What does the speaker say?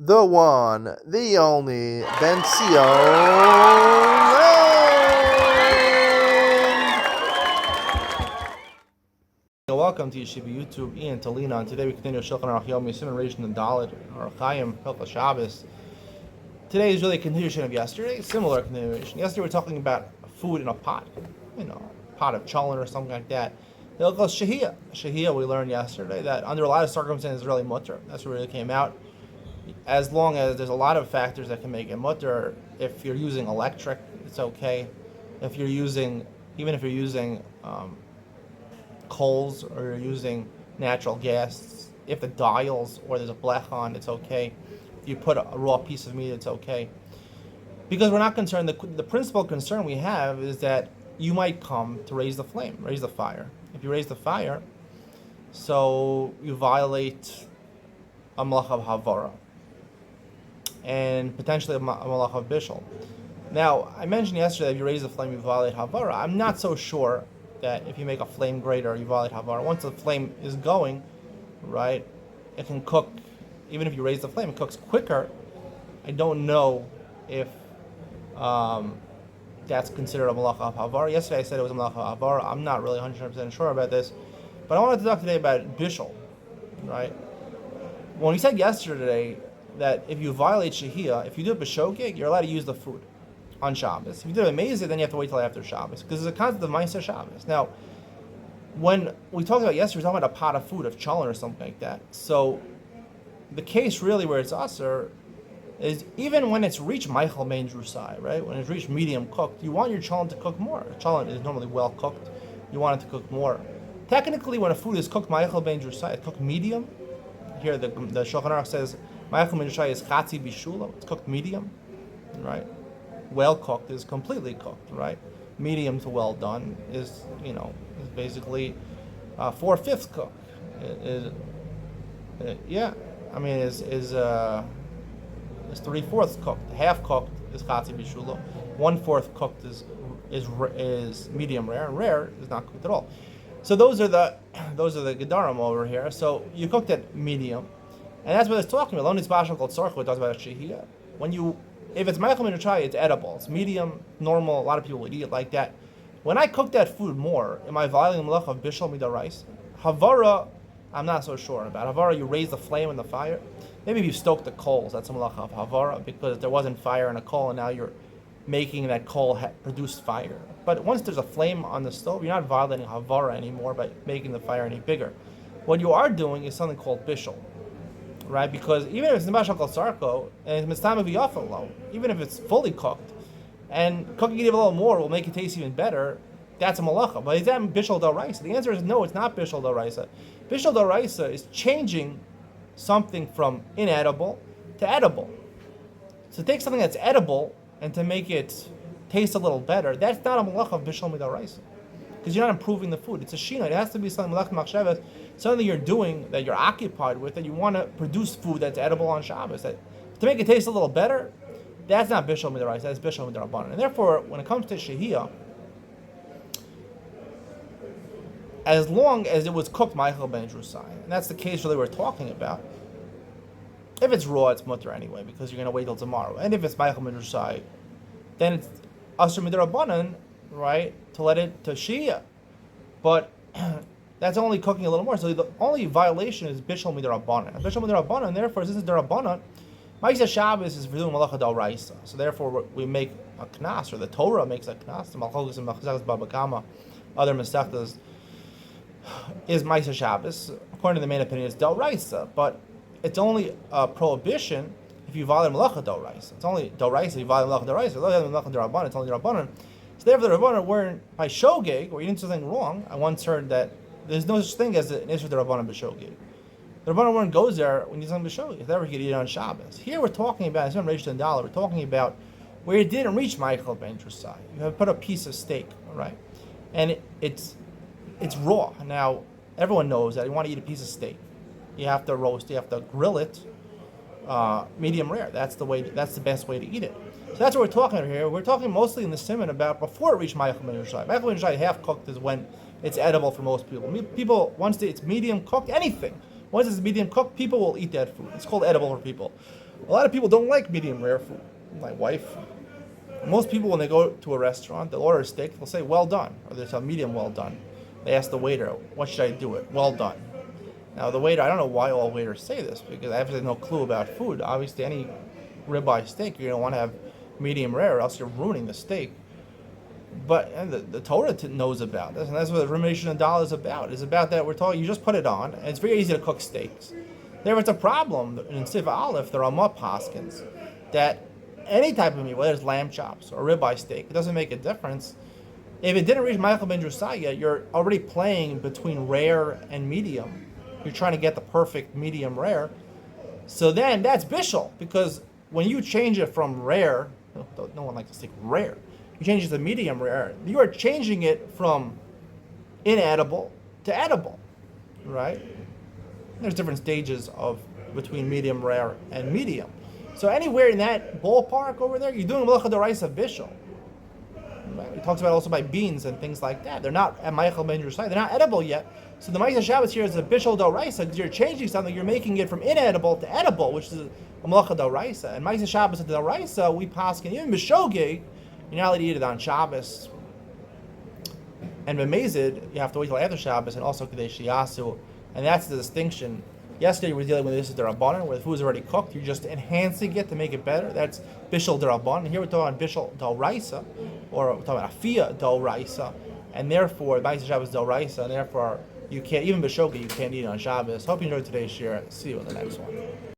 the one, the only, Ben Welcome to Yeshiva YouTube, Iyun Talina, and today we continue Shulchan Aruch Yom Yisim Rishon and Dalet, or Chaim, Hilchos Shabbos. Today is really a continuation of yesterday, similar continuation. Yesterday we were talking about food in a pot, a pot of cholent or something like that. The Hilchos Shehiyah. Shehiyah we learned yesterday that under a lot of circumstances is really mutter. That's what really came out. As long as there's a lot of factors that can make it mutter. If you're using electric, it's okay. If you're using, even if you're using coals or you're using natural gas, if the dials or there's a blech on, it's okay. If you put a raw piece of meat, it's okay. Because we're not concerned, the principal concern we have is that you might come to raise the flame, raise the fire. If you raise the fire, so you violate a malach of havara and potentially a malach of bishul. Now, I mentioned yesterday that if you raise the flame, you violate havara. I'm not so sure that if you make a flame greater, you violate havara. Once the flame is going, right, it can cook. Even if you raise the flame, it cooks quicker. I don't know if that's considered a malacha of havara. Yesterday I said it was a malacha of havara. I'm not really 100% sure about this, but I wanted to talk today about bishul, right? When we said yesterday that if you violate shehiyah, if you do a b'shogeg, you're allowed to use the food on Shabbos. If you do it amazing, then you have to wait till after Shabbos, because there's a concept of Ma'aser Shabbos. Now, when we talked about yesterday, we were talking about a pot of food, of cholent or something like that. So, the case really where it's aser is even when it's reached Michael Main Drusai, right? When it's reached medium cooked, you want your cholent to cook more. Cholent is normally well cooked. You want it to cook more. Technically, when a food is cooked Michael Main Drusai, it's cooked medium. Here, the Shulchan Aruch says Michael Main Drusai is chatzi bishula. It's cooked medium, right? Well cooked is completely cooked, right? Medium to well done is basically 4/5 cooked. Is 3/4 cooked. Half cooked is chatzi bishula. 1/4 cooked is medium rare, and rare is not cooked at all. So those are the gedarim over here. So you cooked at medium, and that's what it's talking about. Lo nitzbashal kol tzarich, it talks about shehiyah. If it's Michael Minachai, it's edible. It's medium, normal. A lot of people would eat it like that. When I cook that food more, am I violating the malach of bishul midaraisa? Havara, I'm not so sure about. Havara, you raise the flame in the fire. Maybe if you stoke the coals, that's a malach of havara, because there wasn't fire in a coal, and now you're making that coal produce fire. But once there's a flame on the stove, you're not violating havara anymore by making the fire any bigger. What you are doing is something called bishul. Right, because even if it's nibashal kol sarko and it's mitzvah v'yafalo, even if it's fully cooked, and cooking it a little more will make it taste even better, that's a malacha. But is that bishul d'oraisa? The answer is no, it's not bishul d'oraisa. Bishul d'oraisa is changing something from inedible to edible. So take something that's edible and to make it taste a little better, that's not a malacha of bishul mid'oraisa, because you're not improving the food. It's a shina. It has to be something malach machshavas, something you're doing that you're occupied with, that you want to produce food that's edible on Shabbos. That to make it taste a little better, that's not bishul mid'oraisa. That's bishul mid'rabbanan. And therefore, when it comes to shehiyah, as long as it was cooked Michael ben Drusai, and that's the case really we're talking about. If it's raw, it's mutter anyway, because you're going to wait till tomorrow. And if it's Michael ben Drusai, then it's asur mid'rabbanan, right, to let it to shehiyah. But that's only cooking a little more. So the only violation is bishul mid'rabbanan. Bishul mid'rabbanan, therefore, since it's d'rabbanan, Ma'aser Shabbos is doing malacha d'oraisa. So therefore, we make a knas, or the Torah makes a knas. The Malchokos and Malchokos Baba Kama, other Masechtas, is Ma'aser Shabbos. According to the main opinion, it's d'oraisa, but it's only a prohibition if you violate malacha d'oraisa. It's only d'oraisa if you violate malacha d'oraisa. Malacha d'rabbanan, it's only d'rabbanan. So therefore, the Rabbanan weren't by shogeg, or you didn't do something wrong. I once heard that there's no such thing as an issue with the Rabbanan b'shogeg. The Rabbanan weren't goes there when you do something b'shogeg. If ever you could eat it on Shabbos. Here we're talking about, it's not Reish and Dollar, we're talking about where it didn't reach Michael ben Drusai. You have put a piece of steak, all right? And it's raw. Now, everyone knows that you want to eat a piece of steak. You have to roast, you have to grill it, medium rare. That's the best way to eat it. So that's what we're talking about here. We're talking mostly in the simon about before it reached Michael ben Drusai. Michael ben Drusai half cooked is when it's edible for most people. People, once it's medium cooked, anything, once it's medium cooked, people will eat that food. It's called edible for people. A lot of people don't like medium rare food. My wife, most people when they go to a restaurant, they'll order a steak, they'll say well done, or they'll say medium well done. They ask the waiter, what should I do it? Well done. Now the waiter, I don't know why all waiters say this, because I have no clue about food. Obviously any ribeye steak, you're going to want to have medium rare, or else you're ruining the steak. But and the Torah knows about this, and that's what the Ramation and Dal is about. It's about that we're talking, you just put it on, and it's very easy to cook steaks. There was a problem in Siv Aleph, the Ramah Paskins, that any type of meat, whether it's lamb chops or ribeye steak, it doesn't make a difference. If it didn't reach Michael ben Josiah, you're already playing between rare and medium. You're trying to get the perfect medium rare. So then that's bishul, because when you change it from rare, no one likes to say rare, you change it to medium rare, you are changing it from inedible to edible, right? There's different stages of between medium rare and medium. So anywhere in that ballpark over there, you're doing Melacha D'Oraisa Bishul. Right? He talks about also by beans and things like that. They're not at Michael ben Yerusai, they're not edible yet. So the Ma'aseh Shabbos here is a Bishul D'Oraisa, because you're changing something, you're making it from inedible to edible, which is a Melacha D'Oraisa. And Ma'aseh Shabbos and D'Oraisa, we paskin, even B'shogeg, you're not allowed to eat it on Shabbos. And B'mezid, you have to wait till after Shabbos, and also Kadesh Yasu. And that's the distinction. Yesterday we were dealing with this is D'Rabbanan, where the food is already cooked. You're just enhancing it to make it better. That's Bishul D'Rabbanan. Here we're talking about Bishul D'Oraisa, or we're talking about Afiyah D'Oraisa. And therefore, Ma'aseh Shabbos D'Oraisa, and therefore, you can't, even B'shogeg, you can't eat it on Shabbos. Hope you enjoyed today's share. See you in the next one.